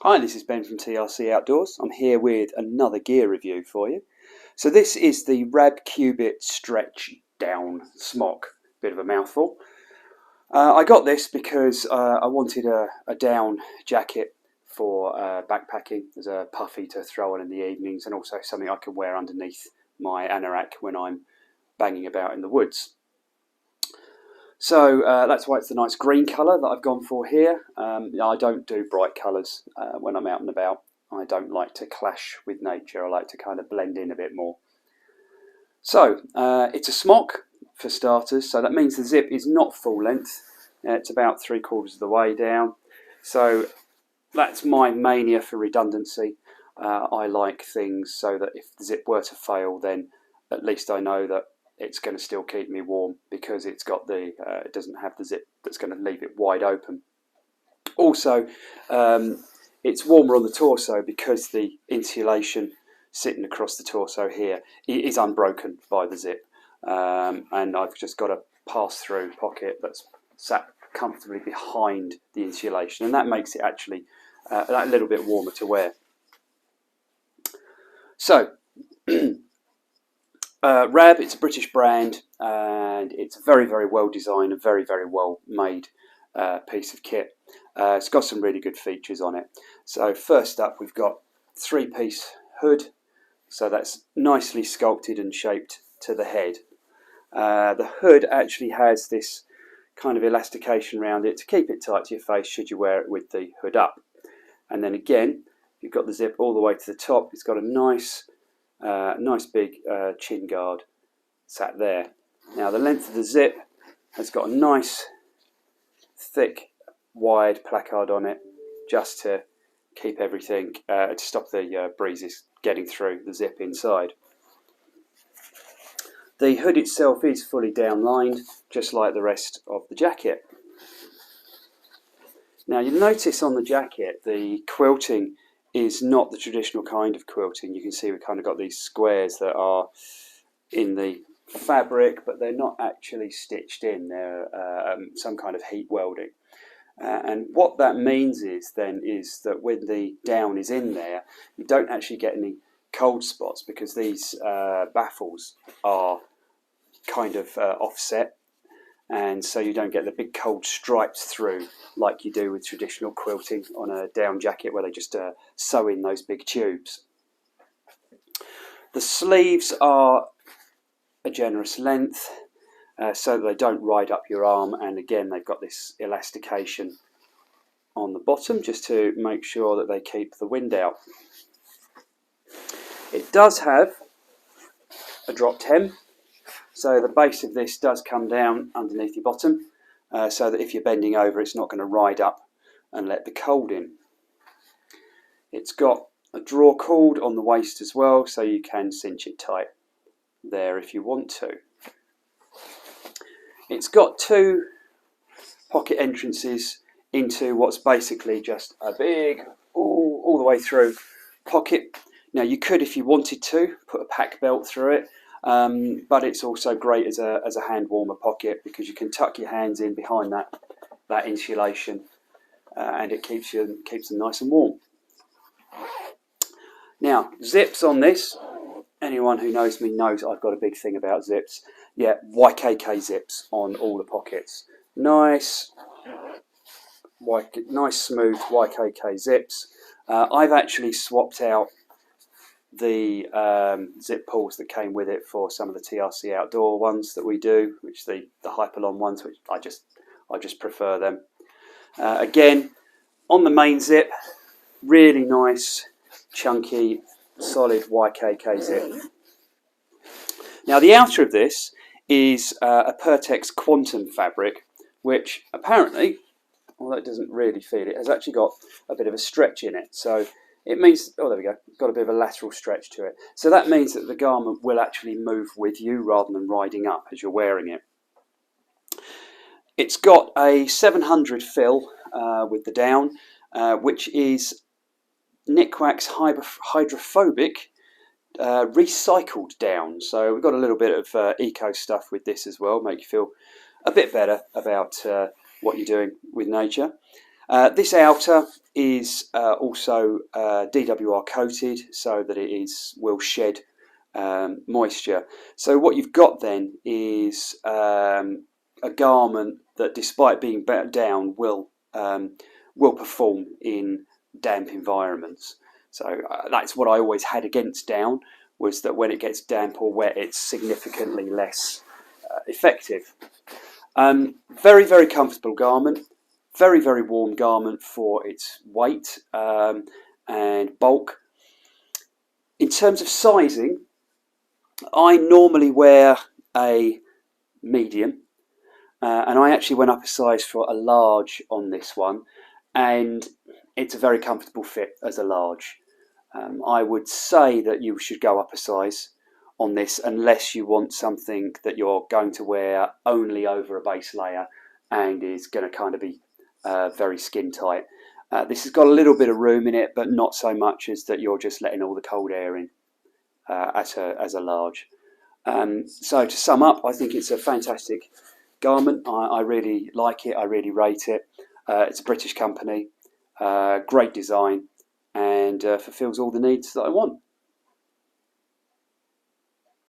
Hi, this is Ben from TRC Outdoors. I'm here with another gear review for you. So this is the Cubit Stretch Down Smock. Bit of a mouthful. I got this because I wanted a down jacket for backpacking as a puffy to throw on in the evenings, and also something I can wear underneath my anorak when I'm banging about in the woods. So that's why it's the nice green colour that I've gone for here. I don't do bright colours when I'm out and about. I don't like to clash with nature. I like to kind of blend in a bit more. So it's a smock for starters, so that means the zip is not full length. It's about 3/4 of the way down. So that's my mania for redundancy. I like things so that if the zip were to fail, then at least I know that it's going to still keep me warm because it's got the it doesn't have the zip that's going to leave it wide open. Also, it's warmer on the torso because the insulation sitting across the torso here is unbroken by the zip, and I've just got a pass-through pocket that's sat comfortably behind the insulation, and that makes it actually that little bit warmer to wear. So Rab, it's a British brand, and it's a very, very well designed and very, very well made piece of kit. It's got some really good features on it. So first up, we've got 3-piece hood. So that's nicely sculpted and shaped to the head. The hood actually has this kind of elastication around it to keep it tight to your face should you wear it with the hood up. And then again, you've got the zip all the way to the top. It's got a nice big chin guard sat there. Now the length of the zip has got a nice thick wide placard on it just to keep everything to stop the breezes getting through the zip inside. The hood itself is fully downlined, just like the rest of the jacket. Now you'll notice on the jacket the quilting is not the traditional kind of quilting. You can see we've kind of got these squares that are in the fabric, but they're not actually stitched in. They're some kind of heat welding. And what that means is that when the down is in there, you don't actually get any cold spots because these baffles are kind of offset, and so you don't get the big cold stripes through like you do with traditional quilting on a down jacket where they just sew in those big tubes. The sleeves are a generous length so that they don't ride up your arm, and again they've got this elastication on the bottom just to make sure that they keep the wind out. It does have a dropped hem. So the base of this does come down underneath your bottom, so that if you're bending over, it's not going to ride up and let the cold in. It's got a draw cord on the waist as well, so you can cinch it tight there if you want to. It's got 2 pocket entrances into what's basically just a big, all the way through pocket. Now you could, if you wanted to, put a pack belt through it. But it's also great as a hand warmer pocket because you can tuck your hands in behind that insulation, and it keeps them nice and warm. Now zips on this. Anyone who knows me knows I've got a big thing about zips. Yeah, YKK zips on all the pockets. Nice smooth YKK zips. I've actually swapped out the zip pulls that came with it for some of the TRC outdoor ones that we do, which the Hyperlon ones, which I just prefer them. Again, on the main zip, really nice, chunky, solid YKK zip. Now the outer of this is a Pertex Quantum fabric, which apparently, although it doesn't really feel it, has actually got a bit of a stretch in it. So it means, oh there we go, it's got a bit of a lateral stretch to it. So that means that the garment will actually move with you rather than riding up as you're wearing it. It's got a 700 fill with the down, which is Nikwax hydrophobic recycled down. So we've got a little bit of eco stuff with this as well, make you feel a bit better about what you're doing with nature. This outer is also DWR coated so that it will shed moisture. So what you've got then is a garment that, despite being down, will perform in damp environments. So that's what I always had against down, was that when it gets damp or wet, it's significantly less effective. Very, very comfortable garment. Very, very warm garment for its weight and bulk. In terms of sizing, I normally wear a medium, and I actually went up a size for a large on this one, and it's a very comfortable fit as a large. I would say that you should go up a size on this unless you want something that you're going to wear only over a base layer and is going to kind of be very skin tight. This has got a little bit of room in it, but not so much as that you're just letting all the cold air in as a large. So to sum up, I think it's a fantastic garment. I really like it. I really rate it. It's a British company, great design, and fulfills all the needs that I want.